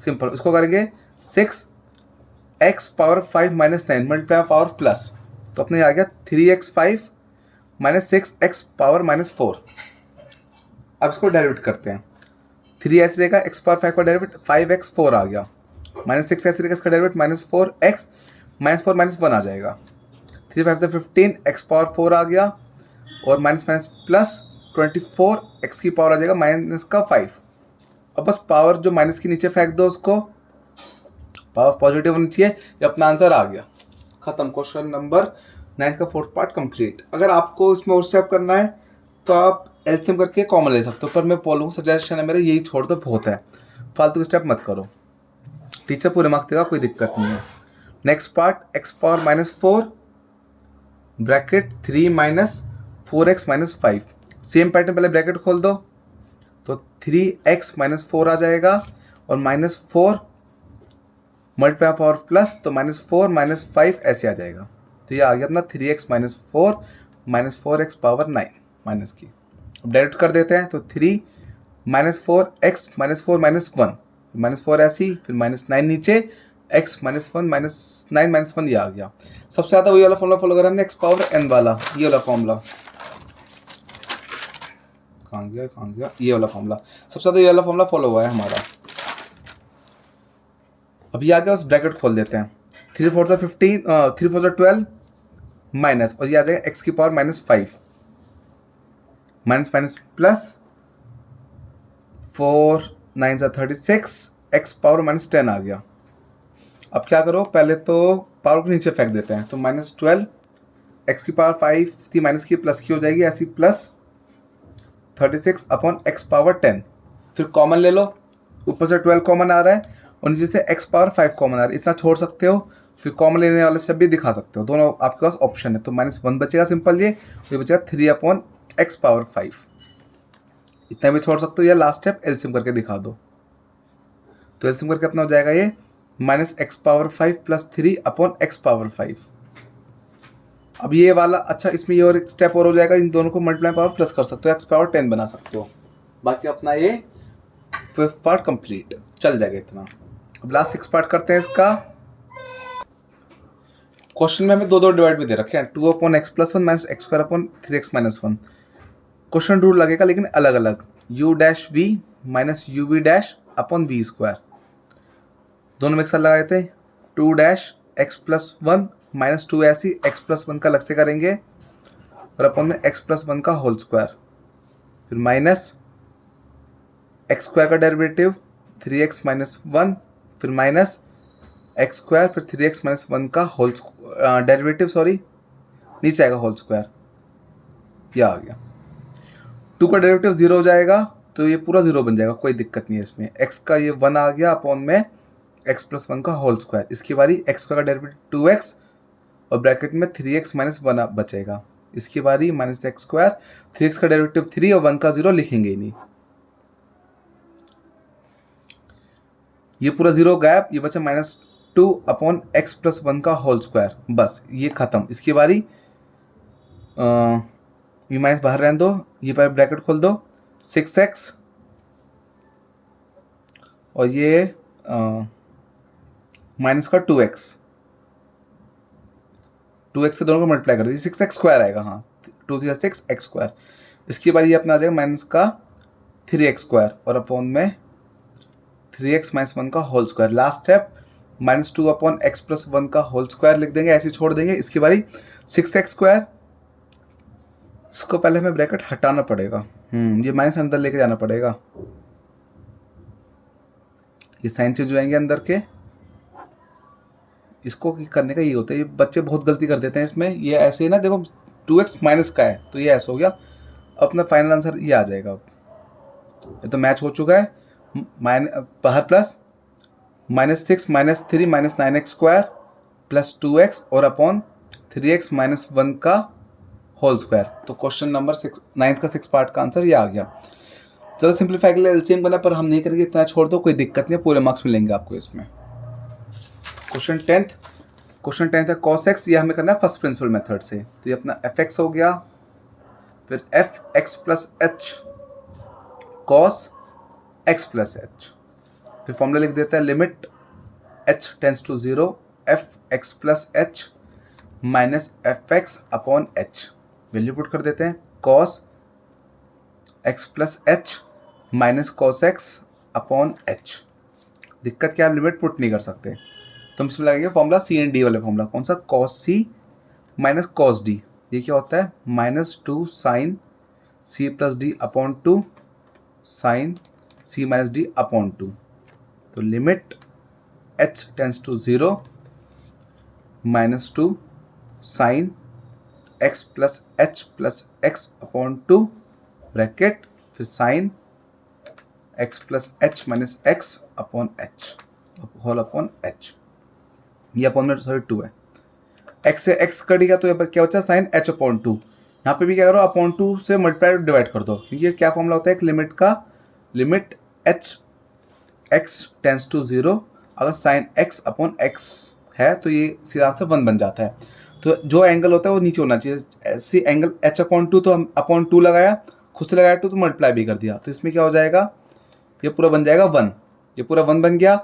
सिंपल। इसको करेंगे 6x power 5 -9 multiply power plus, तो अपने आ गया 3x5 -6x पावर -4। अब इसको डेरिवेट करते हैं, 3 ऐसे रहेगा, x पावर 5 का डेरिवेट 5x4 आ गया, -6 ऐसे रहेगा, इसका डेरिवेट -4x -4 -1 आ जाएगा। 3 5 से 15 x पावर 4 आ गया, और माइनस प्लस 24 x की पावर आ जाएगा माइनस का 5। अब बस पावर जो माइनस के नीचे फेंक दो, उसको पावर पॉजिटिव होनी चाहिए, ये अपना आंसर आ गया। खत्म। क्वेश्चन नंबर नाइन्थ का फोर्थ पार्ट कंप्लीट। अगर आपको इसमें और स्टेप करना है तो आप एलसीएम करके कॉमन ले सकते हो, पर मैं बोलूँगा सजेशन है मेरा यही छोड़ दो, बहुत है, फालतू के स्टेप मत करो। टीचर पूरे मार्क्स देगा, कोई दिक्कत नहीं है। Next part x power -4 bracket 3 minus 4x minus 5। Same pattern, पहले ब्रैकेट खोल दो तो 3x माइनस 4 आ जाएगा और -4 मल्टीप्लाई पावर प्लस तो -4 माइनस 5 ऐसे आ जाएगा। तो ये आ गया अपना 3x minus 4 minus 4x power 9 minus की। अब डायरेक्ट कर देते हैं तो 3 माइनस 4x माइनस 4 माइनस 1 -4 ऐसी, फिर -9 नीचे, x माइनस 1 माइनस 9 माइनस 1 ये आ गया। सबसे ज़्यादा वही वाला फॉर्मूला फॉलो करा हमने, x पावर n वाला, ये वाला फॉर्मूला कहाँ गया, ये वाला फॉर्मूला सबसे ज़्यादा, ये वाला फॉर्मूला फॉलो हुआ है हमारा। अभी आ गया, उस ब्रैकेट खोल देते हैं। 3 4 15, 3 4 12 माइनस, और ये आ जाएगा x की power -5 minus minus plus 4 9 36 x power -10 आ गया। अब क्या करो, पहले तो पावर को नीचे फेंक देते हैं, तो -12 x की पावर 5 थी माइनस की, प्लस की हो जाएगी ऐसी, प्लस 36 अपॉन x पावर 10। फिर कॉमन ले लो, ऊपर से 12 कॉमन आ रहा है और नीचे से x पावर 5 कॉमन आ रहा है, इतना छोड़ सकते हो, फिर कॉमन लेने वाले से भी दिखा सकते हो, दोनों आपके पास ऑप्शन है। तो -1 बचेगा सिंपल, ये बचेगा 3 अपॉन x पावर 5, इतना भी छोड़ सकते हो, या लास्ट स्टेप एलसीएम करके दिखा दो। तो एलसीएम करके अपना हो जाएगा ये -x power 5 plus 3 upon x power 5। अब ये वाला, अच्छा इसमें ये और एक स्टेप और हो जाएगा, इन दोनों को मल्टीप्लाई पावर प्लस कर सकते हो, x पावर 10 बना सकते हो। बाकी अपना ये फिफ्थ पार्ट कंप्लीट चल जाएगा इतना। अब लास्ट 6 पार्ट करते हैं इसका। क्वेश्चन में हमें दो डिवाइड भी दे रखे हैं, 2 upon x plus 1 minus x square upon 3x minus 1। Quotient rule लगेगा लेकिन अलग अलग, u dash v minus u v dash upon v square, दोनों में एक साथ लगाए थे। 2 डैश x प्लस 1 माइनस 2 ऐसी, x प्लस 1 का अलग से करेंगे और अपॉन में x प्लस 1 का होल स्क्वायर, फिर माइनस x स्क्वायर का डेरिवेटिव 3x माइनस 1, फिर माइनस x स्क्वायर, फिर 3x माइनस 1 का होल डेरिवेटिव, सॉरी नीचे आएगा होल स्क्वायर, यह आ गया। 2 का डेरिवेटिव 0 हो जाएगा तो ये पूरा 0 बन जाएगा, कोई दिक्कत नहीं है इसमें। x का ये 1 आ गया अपॉन में x प्लस 1 का होल स्क्वायर, इसकी बारी x स्क्वायर का डेरिवेटिव 2x और ब्रैकेट में 3x माइनस 1 बचेगा, इसकी बारी माइनस x स्क्वायर, 3x का डेरिवेटिव 3 और 1 का 0 लिखेंगे ही नहीं, ये पूरा 0 गैप, ये बचा -2 अपॉन x प्लस 1 का होल स्क्वायर, बस ये खत्म। इसकी बारी ये माइनस बाहर रहने दो, ये पर ब्रैकेट खोल दो, 6x और ये माइनस का 2x, 2x से दोनों को मल्टीप्लाई कर दीजिए, 6x स्क्वायर आएगा, हाँ 2 3 6 x स्क्वायर। इसकी बारी ये अपना आ जाएगा माइनस का 3x स्क्वायर और अपॉन में 3x माइनस 1 का whole square. Last step -2 upon x plus 1 का होल स्क्वायर लिख देंगे, ऐसे छोड़ देंगे। इसकी बारी 6x स्क्वायर, इसको पहले हमें ब्रैकेट हटाना पड़ेगा, ये माइनस अंदर लेके जाना पड़ेगा, ये साइन चेंज हो जाएंगे अंदर के। इसको करने का ये होता है, ये बच्चे बहुत गलती कर देते हैं इसमें, ये ऐसे ही ना देखो 2x माइनस का है तो ये ऐसा हो गया, अपना फाइनल आंसर ये आ जाएगा। ये तो मैच हो चुका है, बाहर plus -6 -3 minus 9x square plus 2x और अपॉन 3x माइनस 1 का होल स्क्वायर। तो क्वेश्चन नंबर 9 का 6 पार्ट का आंसर ये आ गया। ज़्यादा सिंप्लीफाई के लिए एलसीएम करना, पर हम नहीं करेंगे, इतना छोड़ दो, कोई दिक्कत नहीं है, पूरे मार्क्स मिलेंगे आपको इसमें। क्वेश्चन 10th है cos x, ये हमें करना है फर्स्ट प्रिंसिपल मेथड से, तो ये अपना fx हो गया, फिर fx plus h cos x plus h, फिर फॉर्मूला लिख देता है limit h tends to 0 fx plus h minus fx upon h, value put कर देते हैं cos x plus h minus cos x upon h। दिक्कत क्या है, लिमिट पुट नहीं कर सकते, तो हम इसमें लगाएंगे फॉर्मूला सी एंड डी वाले फॉर्मूला, कौन सा, cos c minus cos d, ये क्या होता है -2 sine c plus d upon 2 sine c minus d upon 2। तो limit h tends to 0 -2 sine x plus h plus x upon 2 bracket फिर sine x plus h minus x upon h whole upon h, ये upon में sorry 2 है। X से x cut गया तो ये क्या बचा साइन एच अपॉन 2। यहाँ पे भी क्या करो अपॉन 2 से मल्टीप्लाई डिवाइड कर दो, क्योंकि ये क्या फॉर्मूला होता है एक लिमिट का, limit h x tends to 0, अगर साइन एक्स अपॉन एक्स है तो ये सीधा आंसर 1 बन जाता है। तो जो एंगल होता है वो नीचे होना चाहिए। ऐसी एंगल एच अपॉन 2 तो हम अपॉन 2 लगाया, खुद से लगाया 2 तो मल्टीप्लाई भी कर दिया, तो इसमें क्या हो जाएगा ये पूरा बन जाएगा 1, ये पूरा 1 बन गया,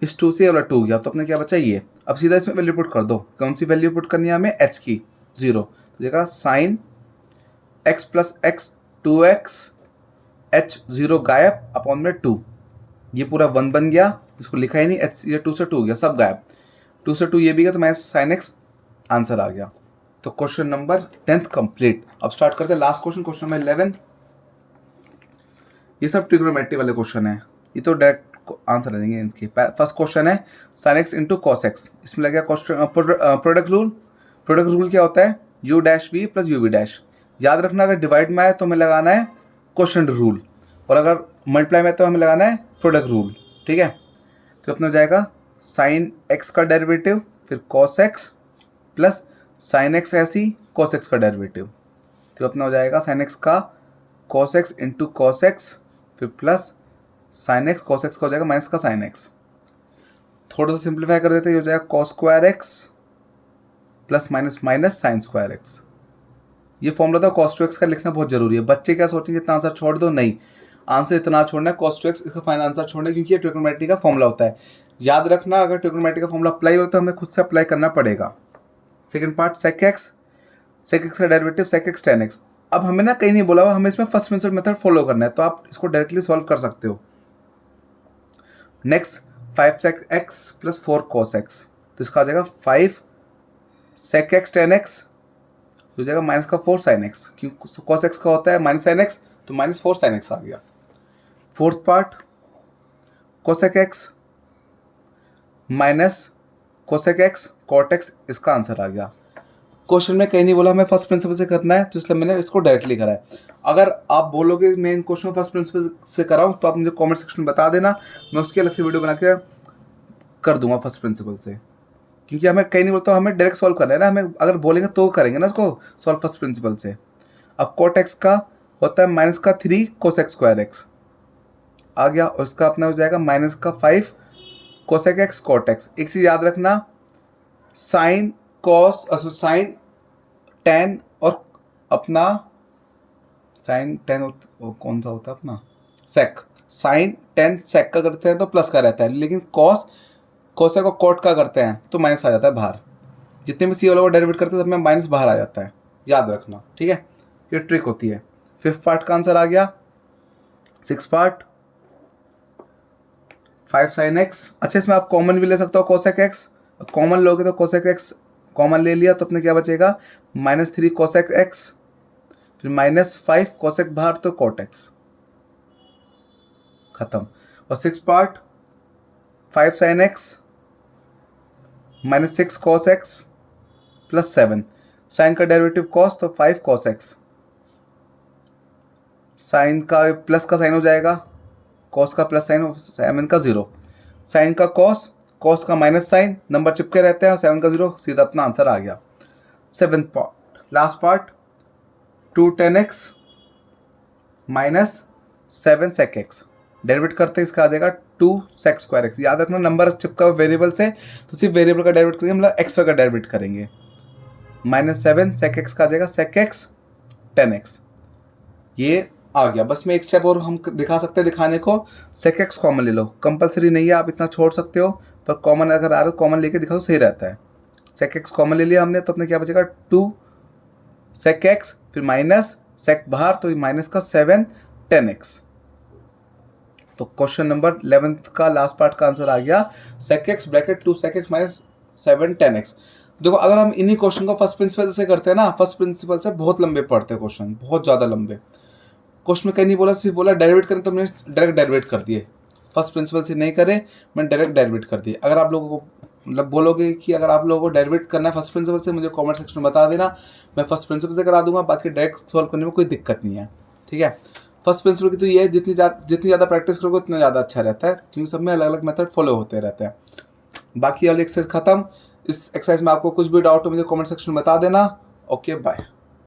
इस 2 से वाला 2 गया, तो अपने क्या बचा ये। अब सीधा इसमें वैल्यू पुट कर दो, कौन सी वैल्यू पुट करनी है हमें, एच की 0, तो जगह sign x plus x 2x H 0 गायब अपॉन में 2, ये पूरा 1 बन गया, इसको लिखा ही नहीं, एच ये 2 से 2 गया सब गायब, 2 से 2 ये भी गया, तो माइनस साइन एक्स आंसर आ गया। तो क्वेश्चन नंबर 10 कंप्लीट। अब स्टार्ट करते हैं लास्ट क्वेश्चन, क्वेश्चन नंबर 11। ये सब ट्रिग्नोमेट्री वाले क्वेश्चन है, ये तो डायरेक्ट आंसर देंगे इनके। फर्स्ट क्वेश्चन है sine x into cos x, इसमें लग गया question product rule. Product rule क्या होता है, u dash v plus u v dash. याद रखना अगर डिवाइड में आए तो हमें लगाना है क्वेश्चन रूल, और अगर मल्टीप्लाई में तो हमें लगाना है प्रोडक्ट रूल, ठीक है। तो अपना हो जाएगा साइन एक्स का डेरिवेटिव फिर cos x plus sine x ऐसी कॉस एक्स का डेरिवेटिव, तो अपना हो जाएगा साइन एक्स का cos x into cos x फिर plus sine x, cos x का हो जाएगा माइनस का साइन एक्स। थोड़ा सा सिंप्लीफाई कर देते हैं, ये हो जाएगा cos square x plus minus minus sine square x. ये फॉर्मूला था कॉस टू एक्स का, लिखना बहुत जरूरी है। बच्चे क्या सोचेंगे इतना आंसर छोड़ दो, नहीं, आंसर इतना छोड़ना है कॉस टू एक्स, इसका फाइनल आंसर छोड़ना है, क्योंकि ये ट्रिग्नोमेट्री का फॉर्मूला होता है। याद रखना अगर ट्रिग्नोमेट्री का फॉर्मूला अप्लाई हो तो हमें खुद से अप्लाई करना पड़ेगा। सेकंड पार्ट सेक एक्स का derivative sec x tan x. अब हमें ना कहीं नहीं बोला हुआ, हमें इसमें फर्स्ट प्रिंसिपल मेथड फॉलो करना है, तो आप इसको डायरेक्टली सॉल्व कर सकते हो। Next 5 sec x plus 4 cos x, तो इसका आ जाएगा 5 सेक एक्स टेन एक्स, हो जाएगा माइनस का 4 साइन एक्स, क्योंकि कॉस एक्स का होता है माइनस साइन एक्स, तो माइनस 4 साइन एक्स आ गया। Fourth part cosec x minus cosec x cot x, इसका आंसर आ गया। क्वेश्चन में कहीं नहीं बोला हमें फर्स्ट प्रिंसिपल से करना है, तो इसलिए मैंने इसको डायरेक्टली करा है। अगर आप बोलोगे मैं इन क्वेश्चन फर्स्ट प्रिंसिपल से कराऊँ तो आप मुझे कमेंट सेक्शन में बता देना, मैं उसकी अलग से वीडियो बना के कर दूंगा फर्स्ट प्रिंसिपल से, क्योंकि हमें कहीं नहीं बोलता, हमें डायरेक्ट सॉल्व करना है ना, हमें अगर बोलेंगे तो करेंगे ना इसको सॉल्व फर्स्ट प्रिंसिपल से। अब कॉट एक्स का होता है माइनस का 3 कोसेक स्क्वायर एक्स आ गया, और इसका अपना हो जाएगा माइनस का 5 कोसेक एक्स कॉट एक्स। एक चीज़ याद रखना, साइन कॉस साइन टेन और अपना साइन टेन कौन सा होता है अपना सेक, साइन टेन सेक का करते हैं तो प्लस का रहता है, लेकिन कॉस कोसेक और कॉट का करते हैं तो माइनस आ जाता है बाहर। जितने भी सी वालों को डेरिवेट करते हैं सब में माइनस बाहर आ जाता है, याद रखना, ठीक है, ये ट्रिक होती है। फिफ्थ पार्ट का आंसर आ गया। सिक्स पार्ट 5 साइन एक्स, अच्छा इसमें आप कॉमन भी ले सकते हो कोसेक एक्स, कॉमन लोगे तो कोसेक एक्स कॉमन ले लिया तो अपने क्या बचेगा -3 कोसेक एक्स फिर -5 कोसेक बाहर तो कॉट एक्स, खत्म। और 6 part 5 sine x -6 cos x plus 7, sine का डेरिवेटिव कॉस तो 5 कॉस एक्स, साइन का प्लस का साइन हो जाएगा, कॉस का प्लस साइन हो 7 का 0, साइन का कॉस, कॉस का माइनस साइन, नंबर चिपके रहते हैं, 7 का 0, सीधा अपना आंसर आ गया। 7th part last part 2 10 x -7 sec x, derivate करते हैं इसका आ जाएगा 2 सेक स्क्वायर एक्स। याद रखना नंबर चिपका वेरिएबल से, तो सिर्फ वेरिएबल का डेरिवेट करेंगे, मतलब एक्स का डेरिवेट करेंगे। -7 सेक एक्स का आ जाएगा सेक एक्स 10 एक्स, ये आ गया। बस में एक स्टेप और हम दिखा सकते हैं दिखाने को, सेक एक्स कॉमन ले लो, कंपलसरी नहीं है, आप इतना छोड़ सकते हो, पर कॉमन अगर आ रहा है कॉमन लेके दिखाओ सही रहता है। सेक एक्स कॉमन ले लिया हमने, तो अपने क्या बचेगा 2 सेक एक्स फिर माइनस सेक बाहर तो माइनस का 7 10 एक्स। तो क्वेश्चन नंबर 11th का लास्ट पार्ट का आंसर आ गया sec x bracket 2 sec x -7 10 x. देखो अगर हम इन्हीं क्वेश्चन को फर्स्ट प्रिंसिपल से करते हैं ना, फर्स्ट प्रिंसिपल से बहुत लंबे पढ़ते हैं क्वेश्चन, बहुत ज़्यादा लंबे। क्वेश्चन में कहीं नहीं बोला, सिर्फ बोला डेरिवेट करें तो मैंने डायरेक्ट डेरिवेट कर दिए, फर्स्ट प्रिंसिपल से नहीं करे, मैंने डायरेक्ट डेरिवेट कर दिए। अगर आप लोगों को मतलब बोलोगे कि अगर आप लोगों को डेरिवेट करना है फर्स्ट प्रिंसिपल से, मुझे कमेंट सेक्शन में बता देना, मैं फर्स्ट प्रिंसिपल से करा दूंगा, बाकी डायरेक्ट सॉल्व करने में कोई दिक्कत नहीं है। ठीक है, फर्स्ट प्रिंसिपल की तो ये है, जितनी ज़्यादा प्रैक्टिस करोगे उतना ज़्यादा अच्छा रहता है, क्योंकि सब में अलग अलग मेथड फॉलो होते रहते हैं। बाकी वाली एक्सरसाइज खत्म। इस एक्सरसाइज में आपको कुछ भी डाउट हो मुझे कमेंट सेक्शन में बता देना। Okay bye.